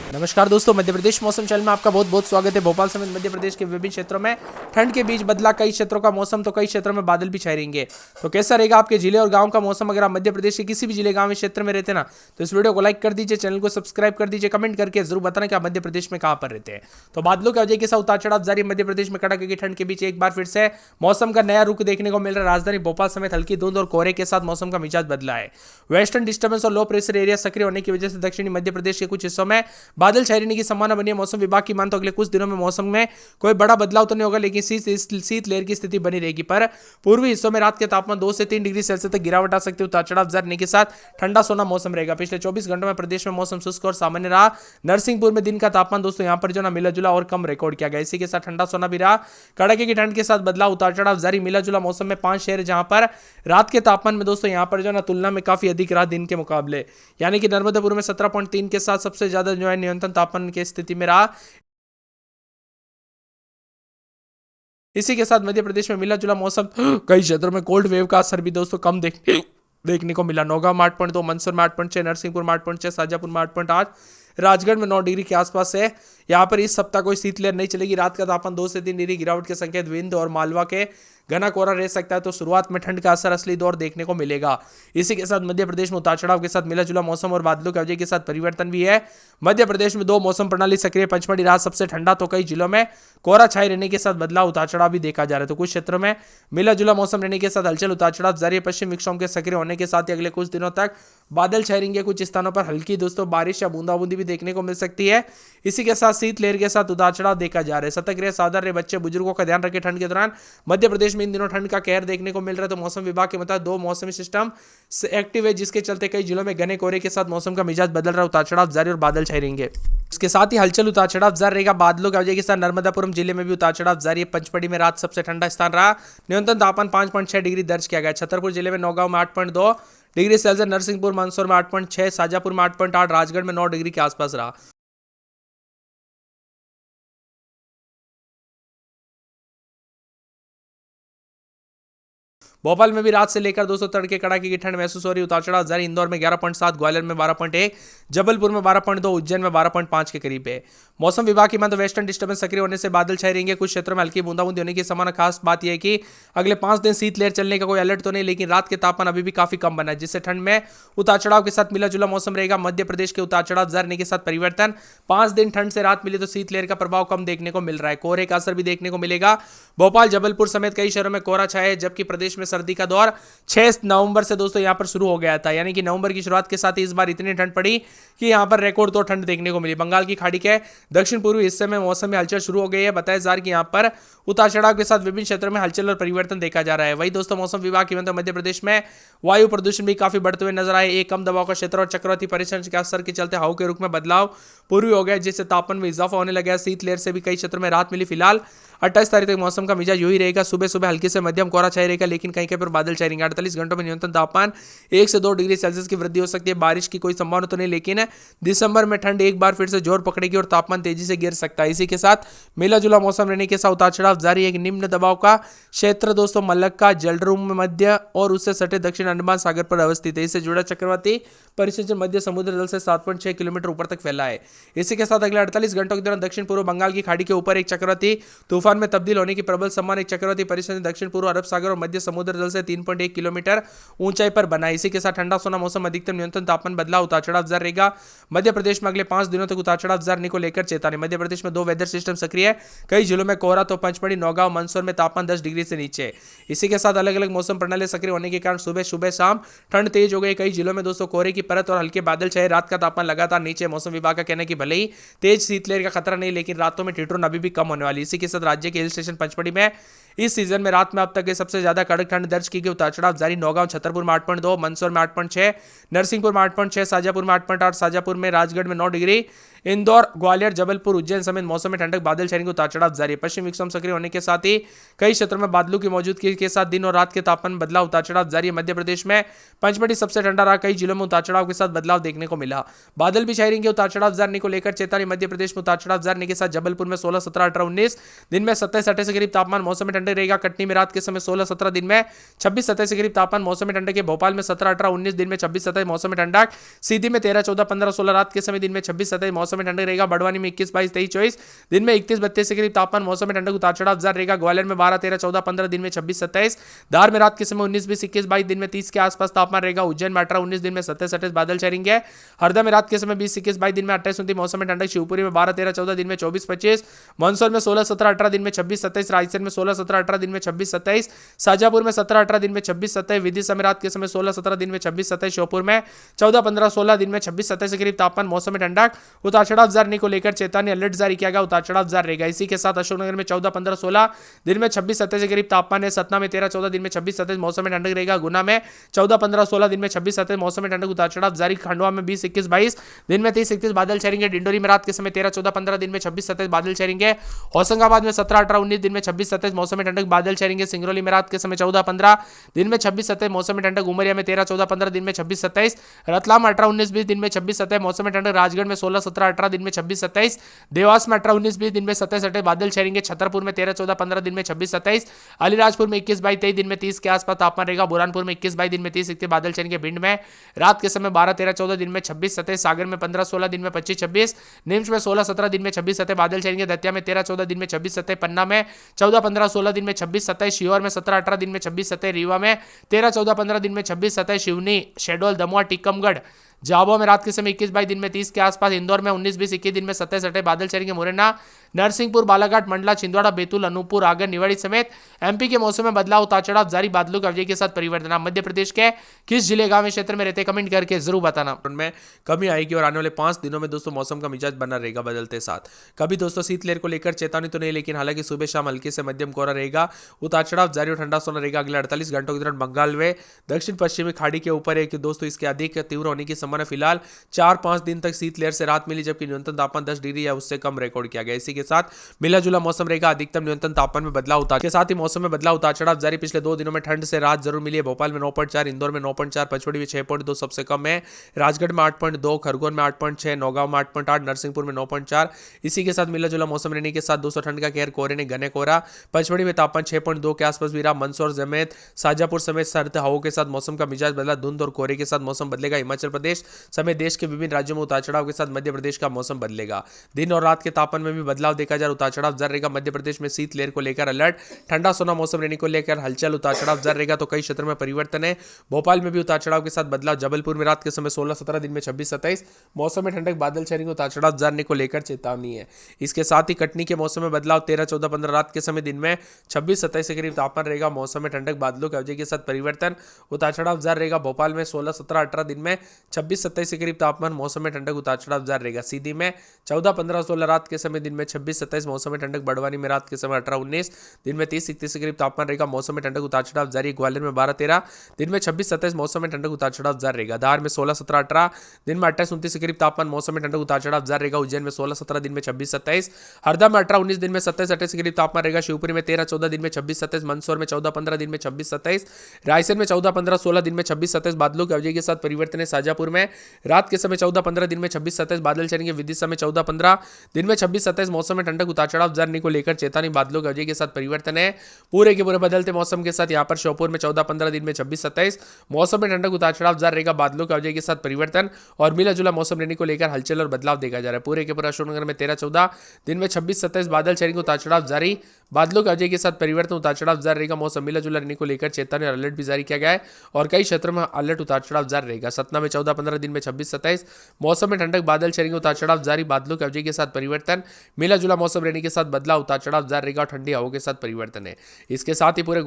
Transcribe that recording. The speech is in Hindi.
नमस्कार दोस्तों, मध्य प्रदेश मौसम चैनल में आपका बहुत बहुत स्वागत है। भोपाल समेत मध्य प्रदेश के विभिन्न क्षेत्रों में ठंड के बीच बदला कई क्षेत्रों का मौसम, तो कई क्षेत्रों में बादल भी छाए रहेंगे। तो कैसा रहेगा आपके जिले और गांव का मौसम? अगर आप मध्य प्रदेश के किसी भी जिले गांव क्षेत्र में रहते हैं ना, तो इस वीडियो को लाइक कर दीजिए, चैनल को सब्सक्राइब कर दीजिए, कमेंट करके जरूर बताना कि आप मध्य प्रदेश में कहां पर रहते हैं। तो बादलों की वजह के साथ उतार चढ़ाव जारी मध्य प्रदेश में कड़ाके की ठंड के बीच एक बार फिर से मौसम का नया रुख देखने को मिल रहा है। राजधानी भोपाल समेत हल्की धुंध और कोहरे के साथ मौसम का मिजाज बदला है। वेस्टर्न डिस्टर्बेंस और लो प्रेशर एरिया सक्रिय होने की वजह से दक्षिणी मध्य प्रदेश के कुछ हिस्सों में बादल छाए रहने की संभावना बनी है। मौसम विभाग की मान तो अगले कुछ दिनों में मौसम में कोई बड़ा बदलाव तो नहीं होगा, लेकिन शीत लहर की स्थिति बनी रहेगी। पर पूर्वी हिस्सों में रात के तापमान 2 से 3 डिग्री सेल्सियस तक गिरावट आ सकती है। उतार चढ़ाव जारी के साथ ठंडा सोना मौसम रहेगा। पिछले 24 घंटों में प्रदेश में मौसम शुष्क और सामान्य रहा। नरसिंहपुर में दिन का तापमान दोस्तों यहां पर जो ना मिला जुला और कम रिकॉर्ड किया गया। इसी के साथ ठंडा सोना भी रहा। कड़ाके की ठंड के साथ बदलाव, उतार चढ़ाव जारी। मिला जुला मौसम में 5 शहर जहां पर रात के तापमान में दोस्तों यहां पर जो ना तुलना में काफी अधिक रहा दिन के मुकाबले, यानी कि नर्मदापुर में 17.3 के साथ सबसे ज्यादा जो है न्यूनतम तापमान की स्थिति में रहा। इसी के साथ मध्य प्रदेश में मिला जुला मौसम, कई क्षेत्रों में कोल्ड वेव का असर भी दोस्तों कम देखने को मिला। नौगांव में 8.2, मंदसौर में 8.6, नरसिंहपुर में 8.6, शाजापुर में 8.8, राजगढ़ में 9 डिग्री के आसपास है। यहाँ पर इस सप्ताह कोई शीतलहर नहीं चलेगी। रात का तापमान 2 से 3 डिग्री गिरावट के संकेत विंध्य और मालवा के घना कोहरा रह सकता है। तो शुरुआत में ठंड का असर असली दौर देखने को मिलेगा। इसी के साथ मध्य प्रदेश में उतार चढ़ाव के साथ मिला जुला मौसम और बादलों की वजह के साथ परिवर्तन भी है। मध्य प्रदेश में 2 मौसम प्रणाली सक्रिय। पंचमढ़ी रात सबसे ठंडा, तो कई जिलों में कोहरा छाए रहने के साथ बदलाव, उतार चढ़ाव भी देखा जा रहा है। तो कुछ क्षेत्रों में मिला जुला मौसम रहने के साथ हलचल, उतार चढ़ाव जारी है। पश्चिम विक्षोभ के सक्रिय होने के साथ ही अगले कुछ दिनों तक बादल छाए रहेंगे। कुछ स्थानों पर हल्की दोस्तों बारिश या बूंदाबूंदी भी देखने को मिल सकती है। इसी के साथ शीत लहर के साथ उतार चढ़ाव देखा जा रहा है। सतर्क रहे, सावधान रहे, बच्चे बुजुर्गों का ध्यान रखें। ठंड के दौरान मध्य प्रदेश में इन दिनों ठंड का कहर देखने को मिल रहा है। तो मौसम विभाग के मुताबिक 2 मौसमी सिस्टम एक्टिव है, जिसके चलते कई जिलों में घने कोहरे के साथ मौसम का मिजाज बदल रहा है। उतार चढ़ाव जारी और बादल छाए रहेंगे। इसके साथ ही हलचल, उतार चढ़ाव जारी रहेगा। बादलों की वजह के साथ नर्मदापुरम जिले में भी उतार चढ़ाव जारी है। पंचमढ़ी में रात सबसे ठंडा स्थान रहा। न्यूनतम तापमान 5.6 डिग्री दर्ज किया गया। छतरपुर जिले में नौगांव में 8.2 डिग्री सेल्सियस, नरसिंहपुर मंदसौर में 8.6, शाजापुर में 8.8, राजगढ़ में 9 डिग्री के आसपास रहा। भोपाल में भी रात से लेकर दोस्तों तड़के कड़ाके की ठंड महसूस हो रही। उतार चढ़ाव जारी। इंदौर में 11.7, ग्वालियर में 12.1, जबलपुर में 12.2, उज्जैन में 12.5 के करीब है। मौसम विभाग की मान तो वेस्टर्न डिस्टर्बेंस सक्रिय होने से बादल छाए रहेंगे। कुछ क्षेत्रों में हल्की बूंदाबूंदी होने की संभावना। खास बात यह है कि अगले 5 दिन शीतलहर चलने का कोई अलर्ट तो नहीं, लेकिन रात के तापमान अभी भी काफी कम बना है, जिससे ठंड में उतार चढ़ाव के साथ मिला जुला मौसम रहेगा। मध्य प्रदेश के उतार चढ़ाव जारी के साथ परिवर्तन। 5 दिन ठंड से रात मिली तो शीतलहर का प्रभाव कम देखने को मिल रहा है। कोहरे का असर भी देखने को मिलेगा। भोपाल, जबलपुर समेत कई शहरों में कोहरा छाया है, जबकि प्रदेश में सर्दी का दौर 6 नवंबर से दोस्तों यहां पर शुरू हो गया था, यानी कि नवंबर की शुरुआत के साथ ही इस बार इतनी ठंड पड़ी कि यहां पर रिकॉर्ड तो ठंड देखने को मिली। बंगाल की खाड़ी के दक्षिण पूर्वी हिस्से में मौसम में हलचल शुरू हो गई है। बताया जा रहा है कि यहां पर उतार चढ़ाव के साथ विभिन्न क्षेत्रों में हलचल और परिवर्तन देखा जा रहा है। वही दोस्तों मौसम विभाग की मतलब मध्य प्रदेश में वायु प्रदूषण भी काफी बढ़ते हुए नजर आए। एक कम दबाव का क्षेत्र और चक्रवाती परिसंचरण के असर के चलते हवा के रुख में बदलाव पूर्वी हो गया, जिससे तापमान में इजाफा होने लगा। शीत लहर से भी कई क्षेत्रों में राहत मिली। फिलहाल 28 तारीख तक मौसम का मिजाज यही रहेगा। सुबह सुबह हल्के से मध्यम कोहरा छाया रहेगा, लेकिन कहीं कहीं पर बादल छाए रहेंगे। 48 घंटों में न्यूनतम तापमान 1 से 2 डिग्री सेल्सियस की वृद्धि हो सकती है। बारिश की कोई संभावना तो नहीं, लेकिन दिसंबर में ठंड एक बार फिर से जोर पकड़ेगी और तापमान तेजी से गिर सकता है। इसी के साथ मिला जुला मौसम रहने के साथ उतार चढ़ाव जारी है। एक निम्न दबाव का क्षेत्र दोस्तों मलक्का, जलरूम में मध्य और उससे सटे दक्षिण अंडमान सागर पर अवस्थित है। इससे जुड़ा चक्रवाती परिसंचरण मध्य समुद्र तल से 7.6 किलोमीटर ऊपर तक फैला है। इसी के साथ अगले 48 घंटों के दौरान दक्षिण पूर्व बंगाल की खाड़ी के ऊपर एक चक्रवाती तूफान में तब्दील होने की प्रबल संभावना। एक चक्रवाती परिसंचरण दक्षिण पूर्व अरब सागर और मध्य समुद्र तल से 3.1 किलोमीटर ऊंचाई पर बना है। इसी के साथ ठंडा सोना मौसम, अधिकतम न्यूनतम तापमान बदलाव, उतार चढ़ाव जारी रहेगा। मध्य प्रदेश में अगले 5 दिनों तक उतार चढ़ाव जारी को लेकर चेतावनी। मध्य प्रदेश में 2 वेदर सिस्टम सक्रिय है। कई जिलों में कोहरा, तो पंचमढ़ी, नौगांव, मंदसौर में तापमान 10 डिग्री से नीचे। इसी के साथ अलग अलग मौसम प्रणाली सक्रिय होने के कारण सुबह सुबह शाम ठंड तेज हो गई। कई जिलों में दोस्तों कोहरे की परत और हल्के बादल छाए। रात का तापमान लगातार नीचे। मौसम विभाग का कहना है कि भले ही तेज शीतलहर का खतरा नहीं, लेकिन रातों में ठिठुरन अभी भी कम होने वाली। इसी के साथ राज्य के हिल स्टेशन पंचमढ़ी में इस सीजन में रात में अब तक के सबसे ज्यादा कड़क ठंड दर्ज की गई। उतार चढ़ाव जारी। नौगांव, छतरपुर में 8.2, मंदसौर में 8.6, नरसिंहपुर में 8.6, शाजापुर में 8.8, शाजापुर में, राजगढ़ में 9 डिग्री, इंदौर, ग्वालियर, जबलपुर, उज्जैन समेत मौसम में ठंडक, बादल छाने की उतार चढ़ाव जारी है। पश्चिम विक्षोभ सक्रिय होने के साथ ही कई क्षेत्रों में बादलों की मौजूदगी के साथ दिन और रात के तापमान बदलाव, उतार चढ़ाव जारी है। मध्य प्रदेश में पंचमढ़ी सबसे ठंडा रहा। कई जिलों में उतार चढ़ाव के साथ बदलाव देखने को मिला। बादल भी छाए रहेंगे। उतार चढ़ाव जारी को लेकर चेतावनी। मध्य प्रदेश में उतार चढ़ाव जारी के साथ जबलपुर में 16, 17, 18, 19, दिन में 27-28 के करीब तापमान मौसम में ठंडक रहेगा। कटनी में रात के समय 16, 17, दिन में 26-27 के करीब तापमान मौसम में ठंडक है। भोपाल में 17, 18, 19, दिन में 26-27 मौसम में ठंडक। सीधी में 13, 14, 15, 16, रात के समय दिन में 26-27 मौसम मौसम में ठंडक रहेगा। बड़वानी में 21, 22, 23, 24 दिन में 31, 32 के करीब तापमान। मौसम में ठंडक उतार चढ़ाव जारी रहेगा। ग्वालियर में 12, 13, 14, 15 दिन में 26, 27। धार में रात के समय 19, 20, 21, 22 दिन में 30 के आसपास तापमान रहेगा। उज्जैन में 18, 19 दिन में 27, 28 बादल छाएंगे। हरदा में रात के समय 20, 21, 22 दिन में 28, 29 मौसम में ठंडक। शिवपुरी में 12, 13, 14 दिन में 24, 25। मंदसौर में 16, 17, 18 दिन में 26, 27। रायसेन में 16, 17, 18 दिन में 26, 27। शाजापुर में 17, 18 दिन में 26, 27। विदिशा में रात के समय 16, 17 दिन में 26, 27। श्योपुर में 14, 15, 16 दिन में 26, 27 के करीब तापमान। मौसम में ठंडक उतार चढ़ाव जारी को लेकर चेतावनी अलर्ट जारी किया गया। उतार चढ़ाव जारी रहेगा। इसी के साथ अशोकनगर में 14, 15, 16 दिन में 26, 27 के करीब तापमान है। सतना में 13, 14 दिन में 26, 27 मौसम में ठंडक रहेगा। गुना में 14, 15, 16 दिन में 26, 27 मौसम में ठंडक उतार चढ़ाव जारी। खंडवा में 20, 21, 22 दिन में 30, 31 बादल छाएंगे। डिंडोरी में रात के समय 13, 14, 15 दिन में 26, 27 बादल छाएंगे। होशंगाबाद में 17, 18, 19 दिन में 26, 27 मौसम में ठंडक बादल छाएंगे। सिंगरौली में रात के समय 14, 15 दिन में 26, 27 मौसम में ठंडक। उमरिया में 13, 14, 15 दिन में 26, 27। रतलाम 18, 19, 20 दिन में 26, 27 मौसम में ठंडक। राजगढ़ में 16, 17, 18 दिन में 26, 27। देवास में 18, 19, 20 दिन में 27, 28 बादल छाएंगे। छतरपुर में 13, 14, 15 दिन में 26, 27। अलीराजपुर में 21, 22, 23 दिन में 30 के आसपास तापमान रहेगा। बुरहानपुर में 21, 22 दिन में 30, 31 बादल छाएंगे। भिंड में रात के समय 12, 13, 14 दिन में 26, 27। सागर में 15, 16 दिन में 25, 26। नीमच में 16, 17 दिन में 26, 27 बादल छाएंगे। दतिया में 13, 14 दिन में 26, 27। पन्ना में 14, 15, 16 दिन में 26, 27। शिवहर में 17, 18 दिन में 26, 27। रीवा में 13, 14, 15 दिन में 26, 27। शिवनी, शहडोल, दमोह, टीकमगढ़, झाबुआ में रात के समय 21, 22 दिन में 30 के आसपास। इंदौर में 19, 20, 21 दिन में 27, 28 बादल छाएंगे। मुरैना, नरसिंहपुर, बालाघाट, मंडला, छिंदवाड़ा, बैतूल, अनूपपुर, आगर, निवाड़ी समेत एमपी के मौसम में बदलाव, उतार चढ़ाव जारी। बादलों के अवधि के साथ परिवर्तन। आप मध्य प्रदेश के किस जिले, गांव, क्षेत्र में रहते कमेंट करके जरूर बताना। उनमें कमी आएगी और आने वाले 5 दिनों में दोस्तों मौसम का मिजाज बना रहेगा बदलते साथ। कभी दोस्तों शीतलहर को लेकर चेतावनी तो नहीं, लेकिन हालांकि सुबह शाम हल्की से मध्यम कोहरा रहेगा। उतार चढ़ाव जारी और ठंडा सोना रहेगा। अगले 48 घंटों के दौरान बंगाल व दक्षिण पश्चिमी खाड़ी के ऊपर है कि दोस्तों इसके अधिक तीव्र होने की संभावना। फिलहाल 4-5 दिन तक शीतलहर से राहत मिली, जबकि न्यूनतम तापमान 10 डिग्री या उससे कम रिकॉर्ड किया गया। इसी के साथ मिला जुला मौसम रहेगा। अधिकतम न्यूनतम तापमान में बदलाव उतार के साथ ही मौसम में बदलाव, उतार चढ़ाव जारी। पिछले 2 दिनों में ठंड से राहत जरूर मिली है। भोपाल में 9.4, इंदौर में 9.4, पचमढ़ी में 6.2 सबसे कम है। राजगढ़ में 8.2, खरगोन में 8.6, नौगांव में 8.8, नरसिंहपुर में 9.4। इसी के साथ मिला जुला मौसम रहने के साथ दोस्तों ठंड का कहर कोहरे ने घने कोहरा। पचमढ़ी में तापमान 6.2 के आसपास भी रहा। मंदसौर समेत शाजापुर समेत सर्द हवाओं के साथ मौसम का मिजाज बदला। धुंध और कोहरे के साथ मौसम बदलेगा। हिमाचल प्रदेश समेत देश के विभिन्न राज्यों में उतार चढ़ाव के साथ मध्य प्रदेश का मौसम बदलेगा। दिन और रात के तापमान में भी बदलाव देखा जा रहा है। उतार चढ़ाव जारी रहेगा। मध्य प्रदेश में शीतलहर को लेकर अलर्ट। ठंडा सोना मौसम रहने को लेकर हलचल। उतार चढ़ाव जारी रहेगा तो कई क्षेत्रों में परिवर्तन है। भोपाल में भी उतार चढ़ाव के साथ बदलाव। जबलपुर में रात के समय 16, 17 दिन में 26, 27 मौसम में ठंडक बादल छाएंगे। उतार चढ़ाव जारी को लेकर चेतावनी है। इसके साथ ही कटनी के मौसम में बदलाव। 13, 14, 15 रात के समय दिन में 26, 27 के करीब तापमान रहेगा। मौसम में ठंडक बादलों के अवधि के साथ परिवर्तन। उतार चढ़ाव जारी रहेगा। भोपाल में 16, 17, 18 दिन में 26, 27 के करीब तापमान। मौसम में ठंडक उतार चढ़ाव जारी रहेगा। सीधी में 14, 15, 16 रात के समय दिन में 26, 27 मौसम में ठंडक। बड़वानी में रात के समय 18, 19 दिन में 30, 31 के करीब तापमान रहेगा। मौसम में ठंडक उतार चढ़ाव जारी। ग्वालियर में 12, 13 दिन में 26, 27 मौसम में ठंडक उतार चढ़ाव जारी रहेगा। धार में 16, 17, 18 दिन में 28, 29 के करीब तापमान। मौसम में ठंडक उतार चढ़ाव जारी रहेगा। उज्जैन में 16, 17 दिन में 26, 27। हरदा में 18, 19 दिन में 27, 28 के करीब तापमान रहेगा। शिवपुरी में 13, 14 दिन में 26, 27। मंदसौर में 14, 15 दिन में 26, 27। रायसेन में 14, 15, 16 दिन में 26, 27 बादलों के अवधि के साथ परिवर्तन है। शाजापुर में रात के समय 14, 15 दिन में 26, 27 बादल छाएंगे। विदिशा में 14, 15 दिन में 26, 27 मौसम में ठंडक उतार चढ़ाव जारी को लेकर चेतावनी। बादलों के अवधि के साथ परिवर्तन है। पूरे के पूरे बदलते मौसम के साथ यहाँ पर श्योपुर में 14, 15 दिन में 26, 27 मौसम में ठंडक उतार चढ़ाव जारी रहेगा। बादलों के अवधि के साथ परिवर्तन और मिला जुला मौसम रहने को लेकर हलचल और बदलाव देखा जा रहा है। पूरे के पूरे अशोकनगर में 13, 14 दिन में 26, 27 बादल छाएंगे। उतार चढ़ाव जारी। बादलों के अवधि के साथ परिवर्तन। उतार चढ़ाव जारी रहेगा। मौसम मिला जुला रहने को लेकर चेतावनी और अलर्ट भी जारी किया गया है और कई क्षेत्रों में अलर्ट उतार चढ़ाव जारी रहेगा। सतना में 14, 15 दिन में 26, 27 मौसम में ठंडक बादल छाएंगे। उतार चढ़ाव जारी। बादलों के अवधि के साथ परिवर्तन। मिला जुला मौसम रहने के साथ बदलाव। उतार चढ़ाव जारी रहेगा और ठंडी हवाओं के साथ परिवर्तन है। इसके साथ ही पूरे